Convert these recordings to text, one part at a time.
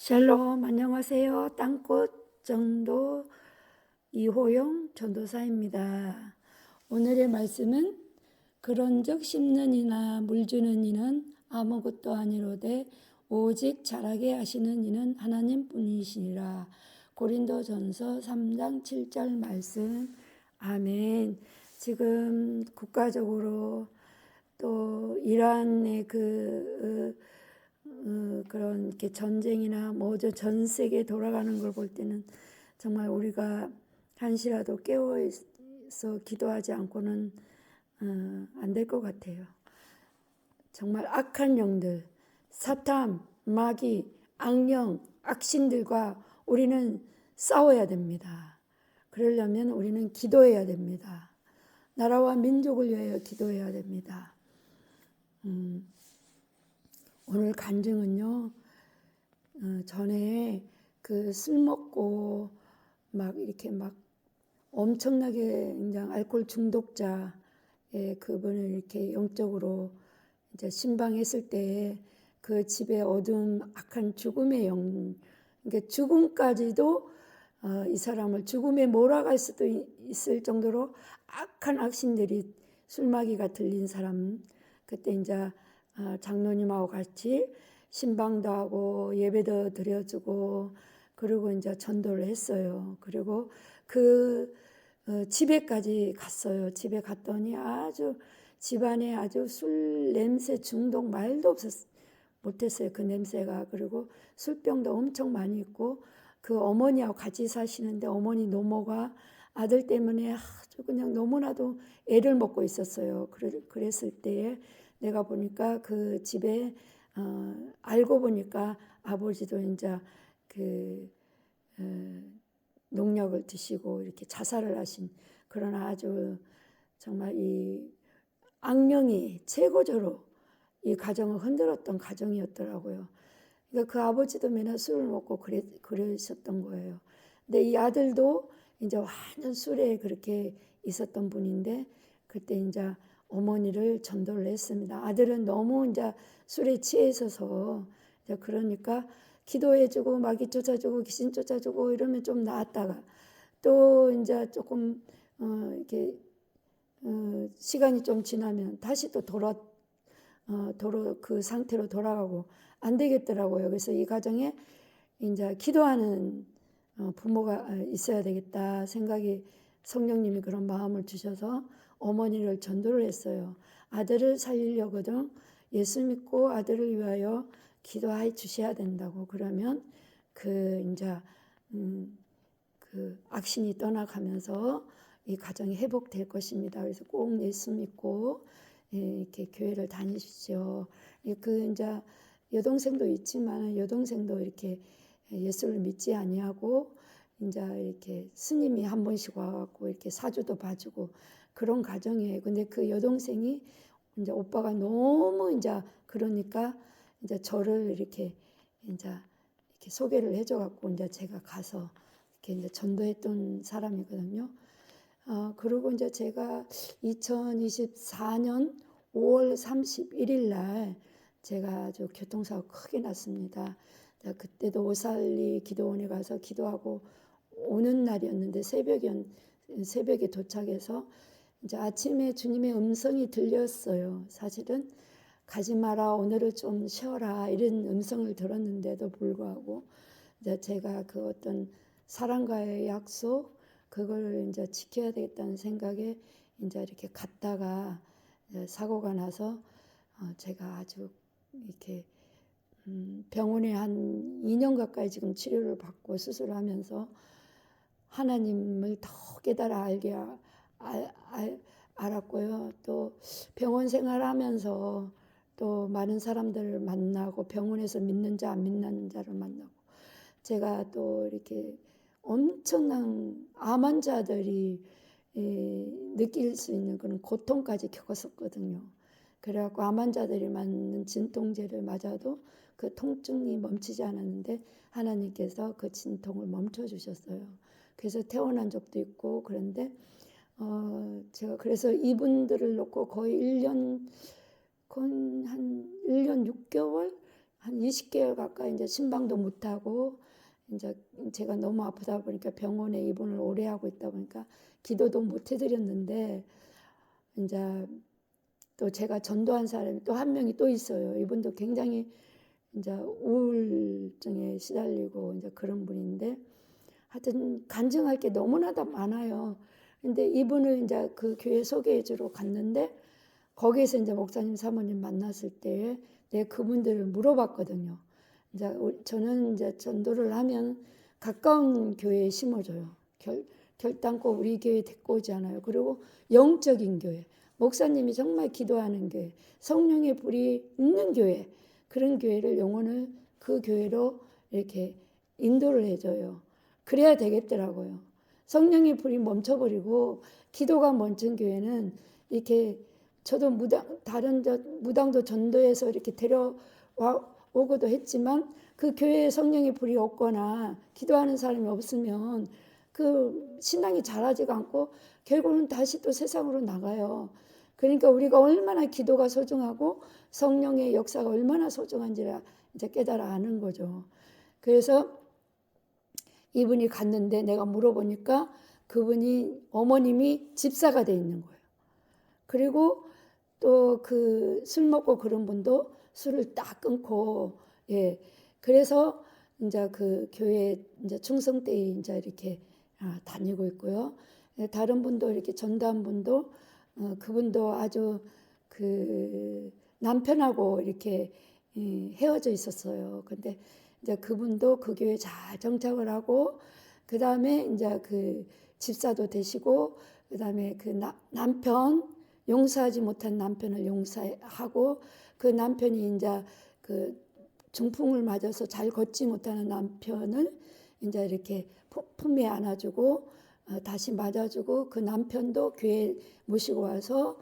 샬롬, 안녕하세요. 땅꽃 전도 이호영 전도사입니다. 오늘의 말씀은 그런즉 심는 이나 물 주는 이는 아무것도 아니로되 오직 자라게 하시는 이는 하나님뿐이시니라. 고린도전서 3장 7절 말씀. 아멘. 지금 국가적으로 또 이란의 그런 이렇게 전쟁이나 전 세계 돌아가는 걸 볼 때는 정말 우리가 한시라도 깨어 있어 기도하지 않고는 안 될 것 같아요. 정말 악한 영들, 사탄, 마귀, 악령, 악신들과 우리는 싸워야 됩니다. 그러려면 우리는 기도해야 됩니다. 나라와 민족을 위하여 기도해야 됩니다. 오늘 간증은요, 전에 그 술 먹고 막 이렇게 막 엄청나게 그냥 알코올 중독자의 그분을 이렇게 영적으로 이제 신방했을 때 그 집에 어두운 악한 죽음의 영, 그러니까 죽음까지도 이 사람을 죽음에 몰아갈 수도 있을 정도로 악한 악신들이 술마귀가 들린 사람, 그때 이제 장로님하고 같이 신방도 하고 예배도 드려주고 그리고 이제 전도를 했어요. 그리고 그 집에까지 갔어요. 집에 갔더니 아주 집안에 아주 술 냄새 중독 말도 못했어요. 그 냄새가. 그리고 술병도 엄청 많이 있고 그 어머니하고 같이 사시는데 어머니 노모가 아들 때문에 아주 그냥 너무나도 애를 먹고 있었어요. 그랬을 때에 내가 보니까 그 집에 알고 보니까 아버지도 이제 그 농약을 드시고 이렇게 자살을 하신 그런 아주 정말 이 악령이 최고조로 이 가정을 흔들었던 가정이었더라고요. 그러니까 그 아버지도 맨날 술을 먹고 그러셨던 거예요. 근데 이 아들도 이제 완전 술에 그렇게 있었던 분인데 그때 이제 어머니를 전도를 했습니다. 아들은 너무 이제 술에 취해 있어서 이제 그러니까 기도해주고 마귀 쫓아주고 귀신 쫓아주고 이러면 좀 나았다가 또 이제 조금 이렇게 시간이 좀 지나면 다시 또 그 상태로 돌아가고 안 되겠더라고요. 그래서 이 가정에 이제 기도하는 부모가 있어야 되겠다 생각이 성령님이 그런 마음을 주셔서 어머니를 전도를 했어요. 아들을 살리려거든 예수 믿고 아들을 위하여 기도해 주셔야 된다고. 그러면 그 이제 그 악신이 떠나가면서 이 가정이 회복될 것입니다. 그래서 꼭 예수 믿고 이렇게 교회를 다니십시오. 그 이제 여동생도 있지만 여동생도 이렇게 예수를 믿지 아니하고 이제 이렇게 스님이 한 번씩 와갖고 이렇게 사주도 봐주고 그런 가정이에요. 근데 그 여동생이 이제 오빠가 너무 이제 그러니까 이제 저를 이렇게 소개를 해줘갖고 이제 제가 가서 이렇게 이제 전도했던 사람이거든요. 그리고 이제 제가 2024년 5월 31일 날 제가 아주 교통사고 크게 났습니다. 그때도 오살리 기도원에 가서 기도하고 오는 날이었는데 새벽에 도착해서 이제 아침에 주님의 음성이 들렸어요. 사실은 가지 마라, 오늘은 좀 쉬어라 이런 음성을 들었는데도 불구하고 이제 제가 그 어떤 사람과의 약속 그걸 이제 지켜야 되겠다는 생각에 이제 이렇게 갔다가 사고가 나서 제가 아주 이렇게 병원에 한 2년 가까이 지금 치료를 받고 수술하면서 하나님을 더 깨달아 알았고요. 또 병원 생활하면서 또 많은 사람들을 만나고 병원에서 믿는 자 안 믿는 자를 만나고 제가 또 이렇게 엄청난 암 환자들이 느낄 수 있는 그런 고통까지 겪었었거든요. 그래갖고 암 환자들이 맞는 진통제를 맞아도 그 통증이 멈추지 않았는데 하나님께서 그 진통을 멈춰주셨어요. 그래서 퇴원한 적도 있고 그런데 제가 그래서 이분들을 놓고 거의 한 1년 6개월 한 20개월 가까이 이제 신방도 못 하고 이제 제가 너무 아프다 보니까 병원에 입원을 오래 하고 있다 보니까 기도도 못 해드렸는데 이제 또 제가 전도한 사람이 또 한 명이 또 있어요. 이분도 굉장히 이제 우울증에 시달리고 이제 그런 분인데 하여튼 간증할 게 너무나도 많아요. 근데 이분을 이제 그 교회 소개해주러 갔는데 거기에서 이제 목사님 사모님 만났을 때 내가 그분들을 물어봤거든요. 이제 저는 이제 전도를 하면 가까운 교회에 심어줘요. 결단코 우리 교회 데리고 오지 않아요. 그리고 영적인 교회, 목사님이 정말 기도하는 교회, 성령의 불이 있는 교회, 그런 교회를 영혼을 그 교회로 이렇게 인도를 해줘요. 그래야 되겠더라고요. 성령의 불이 멈춰버리고 기도가 멈춘 교회는 이렇게 저도 다른 무당도 전도해서 이렇게 데려오고도 했지만 그 교회에 성령의 불이 없거나 기도하는 사람이 없으면 그 신앙이 자라지가 않고 결국은 다시 또 세상으로 나가요. 그러니까 우리가 얼마나 기도가 소중하고 성령의 역사가 얼마나 소중한지를 이제 깨달아 아는 거죠. 그래서 이분이 갔는데 내가 물어보니까 그분이 어머님이 집사가 돼 있는 거예요. 그리고 또 그 술 먹고 그런 분도 술을 딱 끊고 그래서 이제 그 교회 이제 충성대에 이제 이렇게 다니고 있고요. 다른 분도 이렇게 전도한 분도 그분도 아주 그 남편하고 이렇게 헤어져 있었어요. 근데 이제 그분도 그 교회 잘 정착을 하고 그 다음에 이제 그 집사도 되시고 그 다음에 그 남편 용서하지 못한 남편을 용서하고 그 남편이 이제 그 중풍을 맞아서 잘 걷지 못하는 남편을 이제 이렇게 품에 안아주고 다시 맞아주고 그 남편도 교회 모시고 와서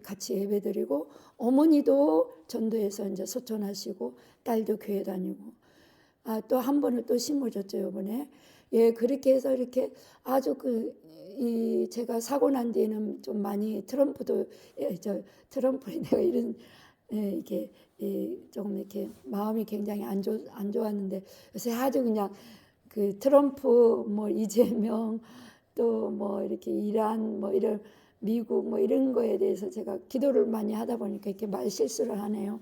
같이 예배드리고 어머니도 전도해서 이제 소천하시고 딸도 교회 다니고 또 한 번을 또 심어줬죠 이번에. 그렇게 해서 이렇게 아주 제가 사고 난 뒤에는 좀 많이 트럼프도 트럼프에 내가 이런 이게 조금 이렇게 마음이 굉장히 안 좋았는데 요새 아주 그냥 그 트럼프 뭐 이재명 또 뭐 이렇게 이란 뭐 이런 미국 뭐 이런 거에 대해서 제가 기도를 많이 하다 보니까 이렇게 말 실수를 하네요.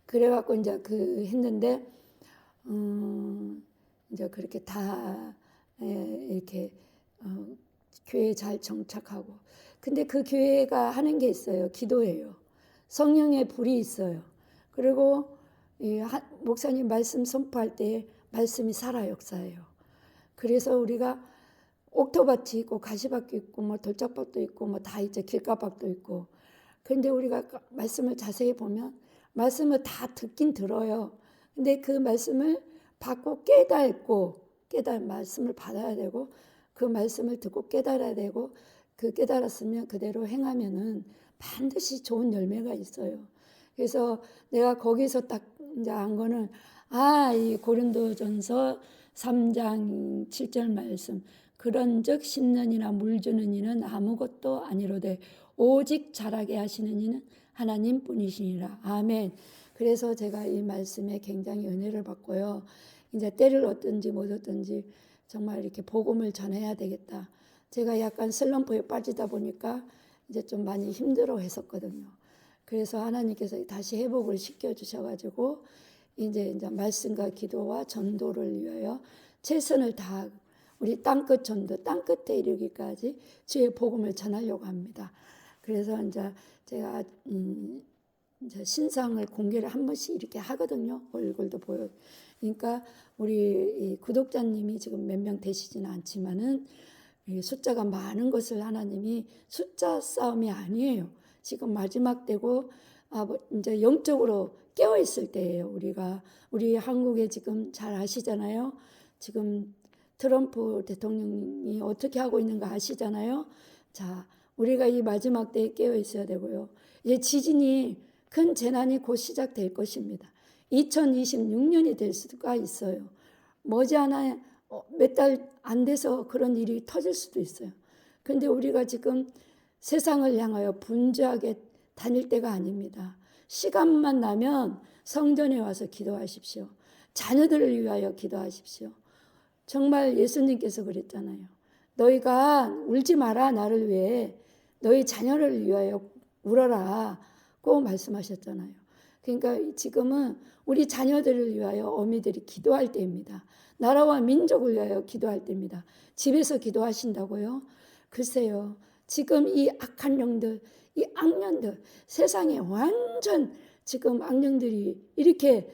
그래갖고 이제 했는데 이제 그렇게 다 이렇게 교회에 잘 정착하고 근데 그 교회가 하는 게 있어요. 기도예요. 성령의 불이 있어요. 그리고 목사님 말씀 선포할 때 말씀이 살아 역사예요. 그래서 우리가 옥토밭이 있고 가시밭도 있고 뭐 돌짝밭도 있고 뭐 다 있죠. 길가밭도 있고. 그런데 우리가 말씀을 자세히 보면 말씀을 다 듣긴 들어요. 근데 그 말씀을 받고 말씀을 받아야 되고 그 말씀을 듣고 깨달아야 되고 그 깨달았으면 그대로 행하면은 반드시 좋은 열매가 있어요. 그래서 내가 거기서 딱 이제 안 거는 이 고린도전서 3장 7절 말씀 그런즉 심는 이나 물 주는 이는 아무것도 아니로되 오직 자라게 하시는 이는 하나님 뿐이시니라. 아멘. 그래서 제가 이 말씀에 굉장히 은혜를 받고요. 이제 때를 얻든지 못 얻든지 정말 이렇게 복음을 전해야 되겠다. 제가 약간 슬럼프에 빠지다 보니까 이제 좀 많이 힘들어 했었거든요. 그래서 하나님께서 다시 회복을 시켜주셔가지고 이제 말씀과 기도와 전도를 위하여 최선을 다 우리 땅끝 전도, 땅끝에 이르기까지 주의 복음을 전하려고 합니다. 그래서 이제 제가 이제 신상을 공개를 한 번씩 이렇게 하거든요. 얼굴도 보여. 그러니까 우리 이 구독자님이 지금 몇 명 되시지는 않지만은 숫자가 많은 것을 하나님이 숫자 싸움이 아니에요. 지금 마지막 때고 이제 영적으로 깨어 있을 때예요. 우리 한국에 지금 잘 아시잖아요. 지금 트럼프 대통령이 어떻게 하고 있는가 아시잖아요. 자, 우리가 이 마지막 때에 깨어 있어야 되고요. 이제 지진이 큰 재난이 곧 시작될 것입니다. 2026년이 될 수가 있어요. 머지않아 몇 달 안 돼서 그런 일이 터질 수도 있어요. 그런데 우리가 지금 세상을 향하여 분주하게 다닐 때가 아닙니다. 시간만 나면 성전에 와서 기도하십시오. 자녀들을 위하여 기도하십시오. 정말 예수님께서 그랬잖아요. 너희가 울지 마라 나를 위해 너희 자녀를 위하여 울어라 고 말씀하셨잖아요. 그러니까 지금은 우리 자녀들을 위하여 어미들이 기도할 때입니다. 나라와 민족을 위하여 기도할 때입니다. 집에서 기도하신다고요? 글쎄요. 지금 이 악한 영들, 이 악년들, 세상에 완전 지금 악령들이 이렇게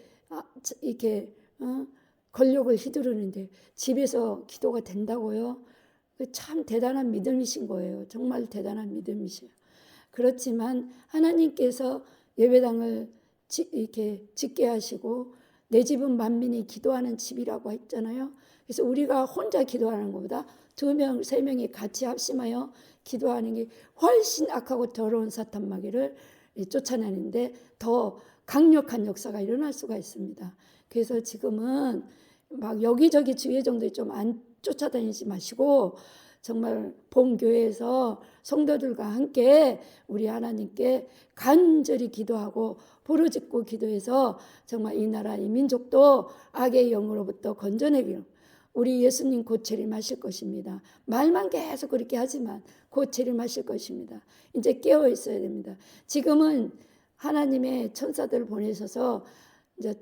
권력을 휘두르는데 집에서 기도가 된다고요? 참 대단한 믿음이신 거예요. 정말 대단한 믿음이시에요. 그렇지만 하나님께서 예배당을 이렇게 짓게 하시고 내 집은 만민이 기도하는 집이라고 했잖아요. 그래서 우리가 혼자 기도하는 것보다 2명, 3명이 같이 합심하여 기도하는 게 훨씬 악하고 더러운 사탄 마귀를 쫓아내는데 더 강력한 역사가 일어날 수가 있습니다. 그래서 지금은 막 여기저기 주의 정도에 좀 안 쫓아다니지 마시고 정말 본교회에서 성도들과 함께 우리 하나님께 간절히 기도하고 부르짖고 기도해서 정말 이 나라 이 민족도 악의 영으로부터 건져내기로 우리 예수님 곧 재림하실 것입니다. 말만 계속 그렇게 하지만 곧 재림하실 것입니다. 이제 깨어 있어야 됩니다. 지금은 하나님의 천사들을 보내셔서 이제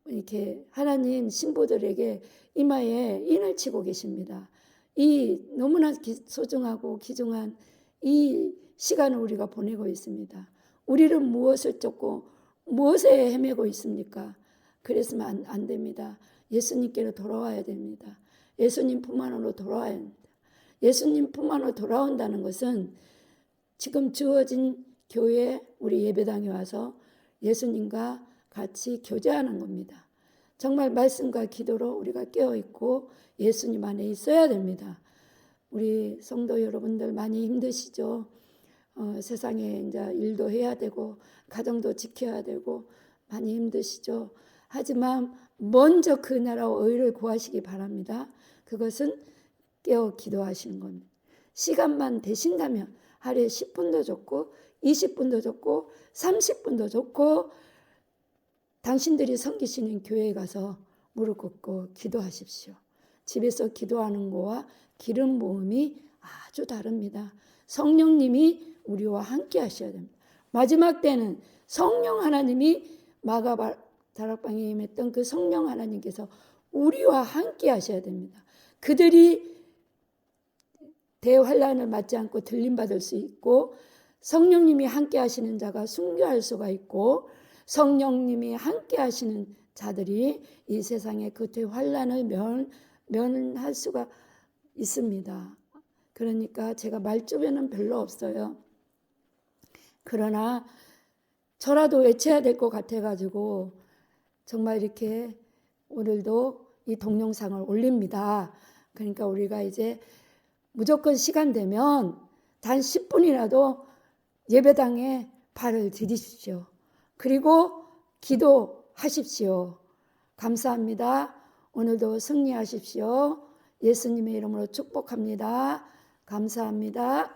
이렇게 하나님 신부들에게 이마에 인을 치고 계십니다. 이 너무나 소중하고 귀중한 이 시간을 우리가 보내고 있습니다. 우리는 무엇을 쫓고 무엇에 헤매고 있습니까? 그랬으면 안 됩니다. 예수님께로 돌아와야 됩니다. 예수님 품 안으로 돌아와야 합니다. 예수님 품 안으로 돌아온다는 것은 지금 주어진 교회 우리 예배당에 와서 예수님과 같이 교제하는 겁니다. 정말 말씀과 기도로 우리가 깨어있고 예수님 안에 있어야 됩니다. 우리 성도 여러분들 많이 힘드시죠? 세상에 이제 일도 해야 되고 가정도 지켜야 되고 많이 힘드시죠? 하지만 먼저 그 나라와 의를 구하시기 바랍니다. 그것은 깨어 기도하시는 겁니다. 시간만 되신다면 하루에 10분도 좋고 20분도 좋고 30분도 좋고 당신들이 섬기시는 교회에 가서 무릎 꿇고 기도하십시오. 집에서 기도하는 거와 기름 부음이 아주 다릅니다. 성령님이 우리와 함께 하셔야 됩니다. 마지막 때는 성령 하나님이 다락방에 임했던 그 성령 하나님께서 우리와 함께 하셔야 됩니다. 그들이 대환란을 맞지 않고 들림받을 수 있고 성령님이 함께 하시는 자가 순교할 수가 있고 성령님이 함께 하시는 자들이 이 세상의 그 대환란을 면할 수가 있습니다. 그러니까 제가 말주변은 별로 없어요. 그러나 저라도 외쳐야 될 것 같아가지고 정말 이렇게 오늘도 이 동영상을 올립니다. 그러니까 우리가 이제 무조건 시간 되면 단 10분이라도 예배당에 발을 디디십시오. 그리고 기도하십시오. 감사합니다. 오늘도 승리하십시오. 예수님의 이름으로 축복합니다. 감사합니다.